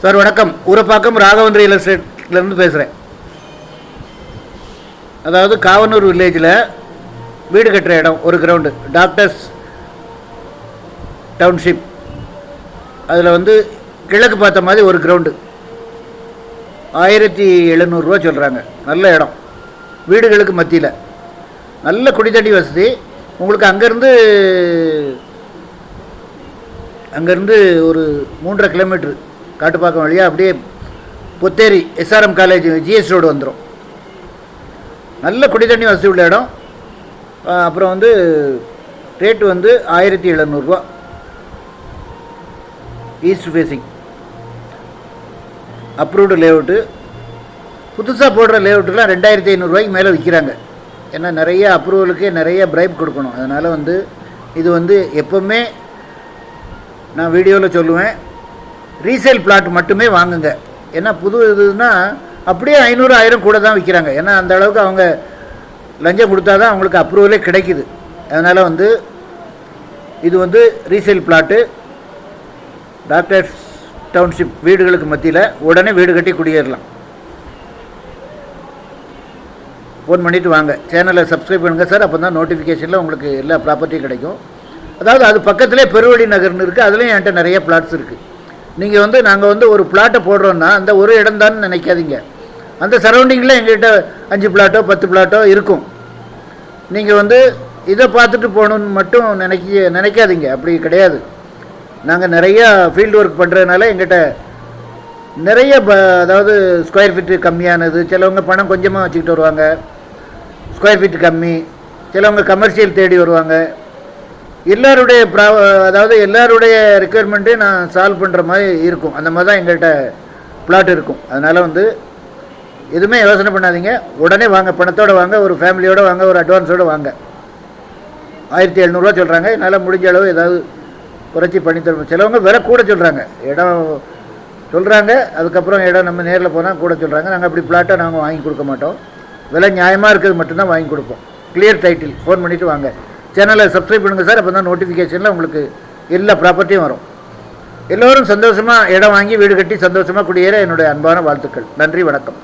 Sir வணக்கம். Urapakkam Raghavan real எஸ்டேட்லேருந்து பேசுகிறேன். அதாவது காவனூர் வில்லேஜில் வீடு கட்டுற இடம் ஒரு கிரவுண்டு, டாக்டர்ஸ் டவுன்ஷிப். அதில் கிழக்கு பார்த்த மாதிரி ஒரு கிரவுண்டு 1700 சொல்கிறாங்க. நல்ல இடம், வீடுகளுக்கு மத்தியில், நல்ல குடித்தண்ணி வசதி. உங்களுக்கு அங்கேருந்து ஒரு 3.5 கிலோமீட்டர் காட்டுப்பாக்கம் வழியாக அப்படியே Potheri SRM college GS road வந்துடும். நல்ல குடித்தண்ணி வசதி உள்ள இடம். அப்புறம் rate 1700 east facing, approved layout. புதுசாக போடுற லேஅவுட்டுலாம் 2500 மேலே விற்கிறாங்க. ஏன்னா நிறைய அப்ரூவலுக்கே நிறைய பிரைப் கொடுக்கணும். அதனால் இது எப்போவுமே நான் வீடியோவில் சொல்லுவேன், ரீசேல் பிளாட் மட்டுமே வாங்குங்க. ஏன்னா புது இதுன்னா அப்படியே 500 1000 கூட தான் விற்கிறாங்க. ஏன்னா அந்த அளவுக்கு அவங்க லஞ்சம் கொடுத்தா தான் அவங்களுக்கு அப்ரூவலே கிடைக்குது. அதனால் இது ரீசேல் பிளாட்டு, டாக்டர்ஸ் டவுன்ஷிப், வீடுகளுக்கு மத்தியில். உடனே வீடு கட்டி குடியேறலாம். ஃபோன் பண்ணிவிட்டு வாங்க. சேனலை சப்ஸ்கிரைப் பண்ணுங்கள் சார். அப்போ தான் நோட்டிஃபிகேஷனில் உங்களுக்கு எல்லா ப்ராப்பர்ட்டியும் கிடைக்கும். அதாவது அது பக்கத்துலேயே பெருவழி நகர்னு இருக்குது. அதுலேயும் என்கிட்ட நிறைய பிளாட்ஸ் இருக்குது. நீங்கள் நாங்கள் ஒரு பிளாட்டை போடுறோன்னா அந்த ஒரு இடம் தான் நினைக்காதீங்க. அந்த சரௌண்டிங்கில் எங்கள்கிட்ட 5 பிளாட்டோ 10 பிளாட்டோ இருக்கும். நீங்கள் இதை பார்த்துட்டு போகணுன்னு மட்டும் நினைக்காதீங்க. அப்படி கிடையாது. நாங்கள் நிறையா ஃபீல்டு ஒர்க் பண்ணுறதுனால எங்கிட்ட நிறைய அதாவது ஸ்கொயர் ஃபீட்டு கம்மியானது, சிலவங்க பணம் கொஞ்சமாக வச்சுக்கிட்டு வருவாங்க, ஸ்கொயர் ஃபீட்டு கம்மி, சிலவங்க கமர்ஷியல் தேடி வருவாங்க. எல்லாருடைய அதாவது எல்லாருடைய ரெக்குயர்மெண்ட்டையும் நான் சால்வ் பண்ணுற மாதிரி இருக்கும். அந்த மாதிரி தான் எங்கள்கிட்ட பிளாட் இருக்கும். அதனால் எதுவுமே யோசனை பண்ணாதீங்க. உடனே வாங்க, பணத்தோடு வாங்க, ஒரு ஃபேமிலியோடு வாங்க, ஒரு அட்வான்ஸோடு வாங்க. 1700 சொல்கிறாங்க. என்னால் முடிஞ்ச அளவு ஏதாவது குறைச்சி பண்ணித்தரும். சிலவங்க விலை கூட சொல்கிறாங்க, இடம் சொல்கிறாங்க, அதுக்கப்புறம் இடம் நம்ம நேரில் போனால் கூட சொல்கிறாங்க. நாங்கள் அப்படி பிளாட்டாக நாங்கள் வாங்கி கொடுக்க மாட்டோம். விலை நியாயமாக இருக்கிறது மட்டும்தான் வாங்கி கொடுப்போம். Clear title. ஃபோன் பண்ணிவிட்டு வாங்க. சேனலை சப்ஸ்கிரைப் பண்ணுங்கள் சார். அப்போ தான் நோட்டிஃபிகேஷனில் உங்களுக்கு எல்லா ப்ராப்பர்ட்டியும் வரும். எல்லோரும் சந்தோஷமாக இடம் வாங்கி வீடு கட்டி சந்தோஷமாக குடியேற என்னுடைய அன்பான வாழ்த்துக்கள். நன்றி, வணக்கம்.